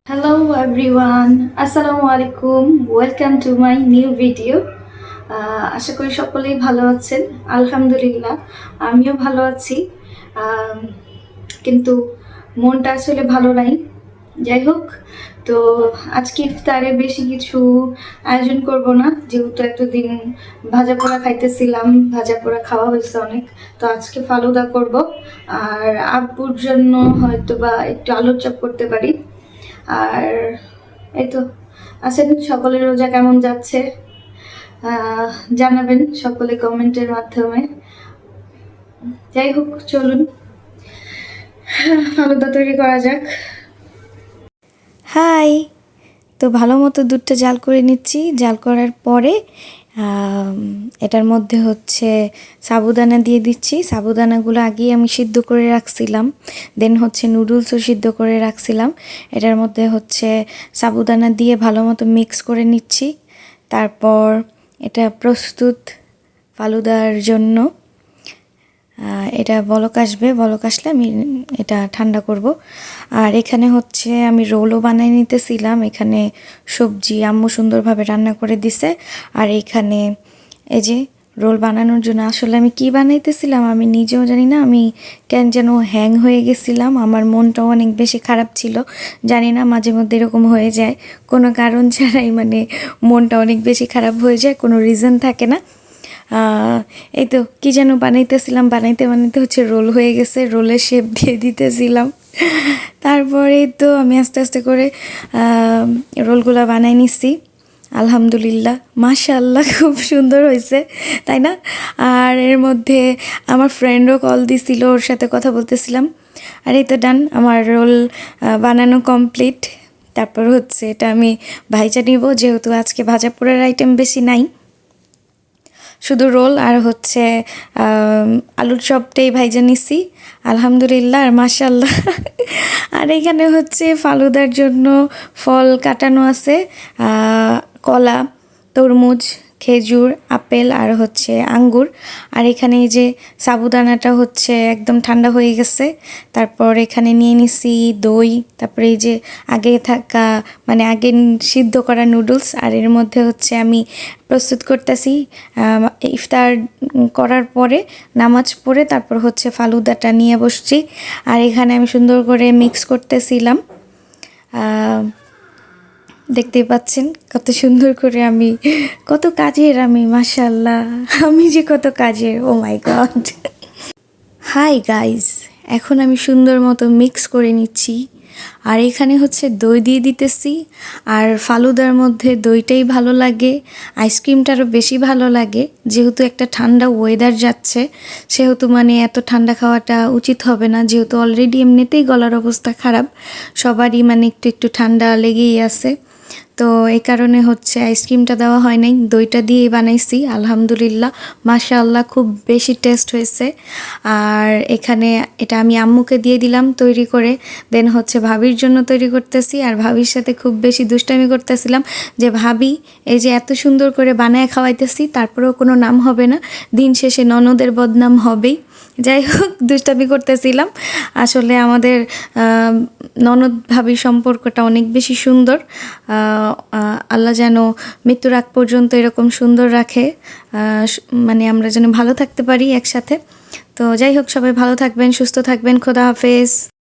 Hello everyone, Assalamu alaikum. Welcome to my new video. আশা করি সকলেই ভালো আছেন। আলহামদুলিল্লাহ আমিও ভালো আছি, কিন্তু মনটা আসলে ভালো নাই। যাই হোক, তো আজকে ইফতারে বেশি কিছু আয়োজন করব না, যেহেতু এতদিন ভাজা পোড়া খাইতেছিলাম, ভাজা পোড়া খাওয়া হয়েছে অনেক। তো আজকে ফালুদা করব, আর আব্বুর জন্য হয়তো বা একটু আলুর চপ করতে পারি। আর এই তো আছেন, সকলের রোজা কেমন যাচ্ছে জানাবেন সকলে কমেন্টের মাধ্যমে। যাই হোক, চলুন ফালুদা তৈরি করা যাক। হাই, তো ভালো মতো দুধটা জাল করে নিচ্ছি। জাল করার পরে এটার মধ্যে হচ্ছে সাবুদানা দিয়ে দিচ্ছি। সাবুদানাগুলো আগেই আমি সিদ্ধ করে রাখছিলাম, দেন হচ্ছে নুডলসও সিদ্ধ করে রাখছিলাম। এটার মধ্যে হচ্ছে সাবুদানা দিয়ে ভালো মতো মিক্স করে নিচ্ছি। তারপর এটা প্রস্তুত ফালুদার জন্য। এটা বলক আসবে, বলক আসলে আমি এটা ঠান্ডা করব। আর এখানে হচ্ছে আমি রোলও বানিয়ে নিতেছিলাম। এখানে সবজি আম্মু সুন্দরভাবে রান্না করে দিছে। আর এখানে এই যে রোল বানানোর জন্য আসলে আমি কি বানাইতেছিলাম আমি নিজেও জানি না। আমি কেন যেন হ্যাং হয়ে গেছিলাম, আমার মনটাও অনেক বেশি খারাপ ছিল। জানি না, মাঝে মধ্যে এরকম হয়ে যায়, কোনো কারণ ছাড়াই মানে মনটা অনেক বেশি খারাপ হয়ে যায়, কোনো রিজন থাকে না। এই তো কী যেন বানাইতেছিলাম, বানাইতে বানাইতে হচ্ছে রোল হয়ে গেছে, রোলের শেপ দিয়ে দিতেছিলাম। তারপরে তো আমি আস্তে আস্তে করে রোলগুলো বানাই নিচ্ছি। আলহামদুলিল্লাহ, মাশাআল্লাহ, খুব সুন্দর হয়েছে, তাই না? আর এর মধ্যে আমার ফ্রেন্ডও কল দিছিল, ওর সাথে কথা বলতেছিলাম। আর এই তো ডান, আমার রোল বানানো কমপ্লিট। তারপর হচ্ছে এটা আমি ভাইজা নিব, যেহেতু আজকে ভাজা পোড়ার আইটেম বেশি নাই, শুধু রোল আর হচ্ছে আলুর চপটাই ভাইজা নিছি। আলহামদুলিল্লাহ আর মাশাআল্লাহ। আর এখানে হচ্ছে ফালুদার জন্য ফল কাটানো আছে, কলা, তরমুজ, খেজুর, আপেল আর হচ্ছে আঙ্গুর। আর এখানে এই যে সাবুদানাটা হচ্ছে একদম ঠান্ডা হয়ে গেছে। তারপর এখানে নিয়ে নিছি দই, তারপরে এই যে আগে থাকা মানে আগে সিদ্ধ করা নুডলস। আর এর মধ্যে হচ্ছে আমি প্রস্তুত করতেছি ইফতার করার পরে নামাজ পড়ে তারপর হচ্ছে ফালুদাটা নিয়ে বসছি। আর এখানে আমি সুন্দর করে মিক্স করতেছিলাম, দেখতেই পাচ্ছেন কত সুন্দর করে আমি, কত কাজের আমি, মাশাআল্লাহ, আমি যে কত কাজের, ও মাই গড। হাই গাইস, এখন আমি সুন্দর মতো মিক্স করে নিচ্ছি। আর এখানে হচ্ছে দই দিয়ে দিতেছি। আর ফালুদার মধ্যে দইটাই ভালো লাগে, আইসক্রিমটারও বেশি ভালো লাগে। যেহেতু একটা ঠান্ডা ওয়েদার যাচ্ছে, সেহেতু মানে এত ঠান্ডা খাওয়াটা উচিত হবে না, যেহেতু অলরেডি এমনিতেই গলার অবস্থা খারাপ, সবারই মানে একটু একটু ঠান্ডা লেগেই আছে। তো এই কারণে হচ্ছে আইসক্রিমটা দেওয়া হয় নাই, দইটা দিয়েই বানাইছি। আলহামদুলিল্লাহ, মাশাআল্লাহ, খুব বেশি টেস্ট হয়েছে। আর এখানে এটা আমি আম্মুকে দিয়ে দিলাম তৈরি করে, দেন হচ্ছে ভাবির জন্য তৈরি করতেছি। আর ভাবির সাথে খুব বেশি দুষ্টামি করতেছিলাম যে ভাবি এই যে এত সুন্দর করে বানায় খাওয়াইতেছি, তারপরেও কোনো নাম হবে না, দিন শেষে ননদের বদনাম হবেই। যাই হোক, দুষ্টামি করতেছিলাম। আসলে আমাদের ননদ ভাবির সম্পর্কটা অনেক বেশি সুন্দর। আল্লাহ যেন মৃত্যুর আগ পর্যন্ত এরকম সুন্দর রাখে, মানে আমরা যেন ভালো থাকতে পারি একসাথে। তো যাই হোক, সবাই ভালো থাকবেন, সুস্থ থাকবেন, খোদা হাফেজ।